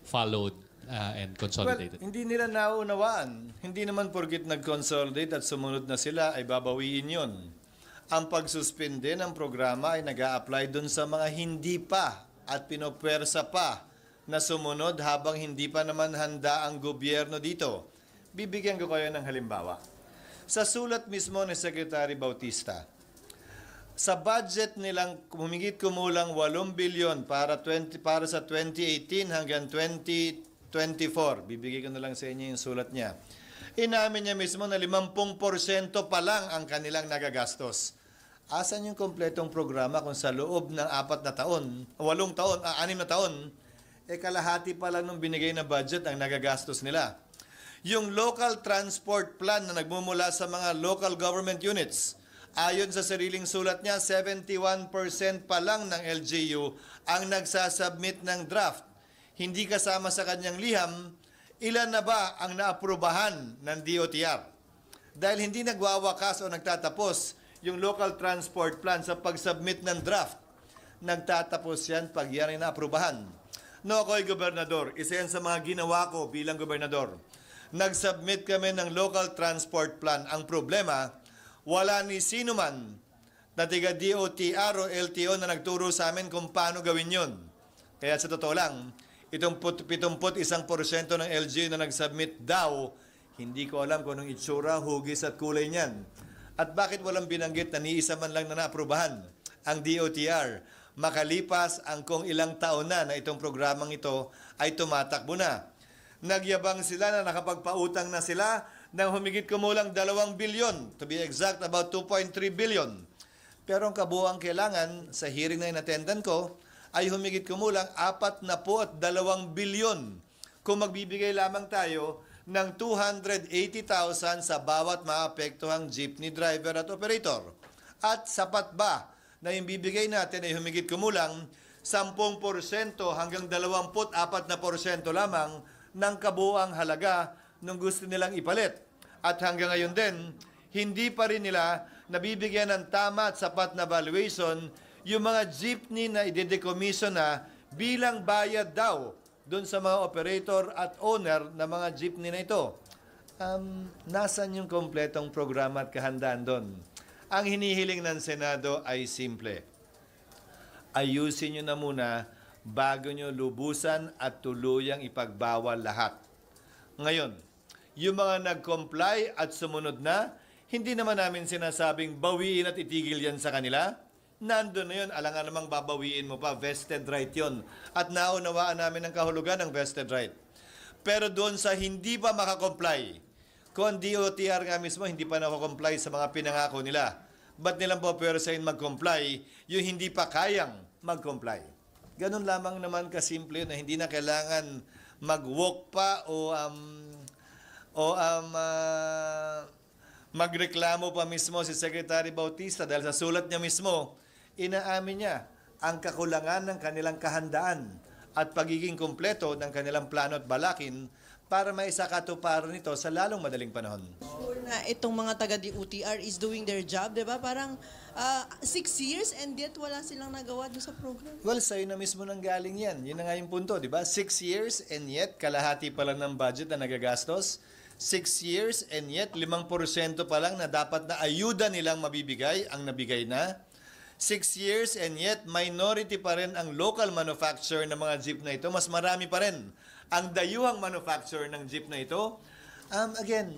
followed and consolidated? Well, hindi nila naunawaan. Hindi naman porkit nag-consolidate at sumunod na sila ay babawiin yon. Ang pagsuspende ng programa ay nag-a-apply dun sa mga hindi pa at pinopwersa pa na sumunod habang hindi pa naman handa ang gobyerno dito. Bibigyan ko kayo ng halimbawa. Sa sulat mismo ni Secretary Bautista, sa budget nilang humigit kumulang 8 bilyon para sa 2018 hanggang 2024. Bibigay ko na lang sa inyo yung sulat niya. Inamin niya mismo na 50% pa lang ang kanilang nagagastos. Asan yung kompletong programa kung sa loob ng 6 na taon, kalahati pa lang nung binigay na budget ang nagagastos nila. Yung local transport plan na nagmumula sa mga local government units, ayon sa sariling sulat niya, 71% pa lang ng LGU ang nagsasubmit ng draft. Hindi kasama sa kanyang liham, ilan na ba ang naaprubahan ng DOTR? Dahil hindi nagwawakas o nagtatapos yung local transport plan sa pag-submit ng draft. Nagtatapos yan pag yan ay naaprubahan. No, ako'y gobernador. Isa yan sa mga ginawa ko bilang gobernador. Nag-submit kami ng local transport plan. Ang problema, wala ni sino man na tiga DOTR o LTO na nagturo sa amin kung paano gawin yun. Kaya sa totoo lang, itong 71% ng LGU na nag-submit daw, hindi ko alam kung anong itsura, hugis at kulay niyan. At bakit walang binanggit na ni isa man lang na naaprubahan ang DOTR? Makalipas ang kung ilang taon na itong programang ito ay tumatakbo na. Nagyabang sila na nakapagpautang na sila ng humigit kumulang 2 bilyon. To be exact, about 2.3 billion. Pero ang kabuuang kailangan sa hearing na inattendan ko ay humigit kumulang 42 bilyon. Kung magbibigay lamang tayo ng 280,000 sa bawat maapektuhang jeepney driver at operator. At sapat ba na yung bibigay natin ay humigit kumulang 10% hanggang 24% lamang ng kabuuang halaga nung gusto nilang ipalit. At hanggang ngayon din, hindi pa rin nila nabibigyan ng tama at sapat na valuation yung mga jeepney na i-decommission na bilang bayad daw doon sa mga operator at owner na mga jeepney na ito. Nasaan yung kompletong programa at kahandaan doon? Ang hinihiling ng Senado ay simple. Ayusin nyo na muna bago nyo lubusan at tuluyang ipagbawal lahat. Ngayon, yung mga nag-comply at sumunod na, hindi naman namin sinasabing bawiin at itigil yan sa kanila. Nandun na yun, alangan namang babawiin mo pa, vested right yun. At naunawaan namin ang kahulugan ng vested right. Pero doon sa hindi pa makakomply, kung DOTR nga mismo hindi pa nakakomply sa mga pinangako nila, ba't nilang po pwersahin mag-comply yung hindi pa kayang mag-comply? Ganun lamang naman kasimple na hindi na kailangan mag-walk pa o magreklamo pa mismo si Secretary Bautista dahil sa sulat niya mismo, inaamin niya ang kakulangan ng kanilang kahandaan at pagiging kumpleto ng kanilang plano at balakin para maisakatuparan nito sa lalong madaling panahon. Sure na itong mga taga-DOTR is doing their job, di ba? Parang 6 years and yet wala silang nagawa doon sa program. Well, sa'yo na mismo nang galing yan. Yun na nga yung punto, di ba? 6 years and yet kalahati pa lang ng budget na nagagastos. 6 years and yet 5% pa lang na dapat na ayuda nilang mabibigay ang nabigay na. 6 years and yet minority pa rin ang local manufacturer ng mga jeep na ito. Mas marami pa rin ang dayuhang manufacturer ng jeep na ito. Again,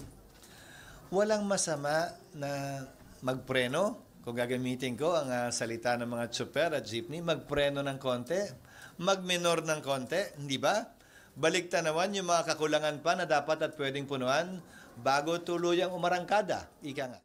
walang masama na magpreno. Kung gagamitin ko ang salita ng mga tsuper at jeepney, magpreno ng konti, magminor ng konti, hindi ba? Baliktanawan yung mga kakulangan pa na dapat at pwedeng punuan bago tuluyang umarangkada. Ika nga.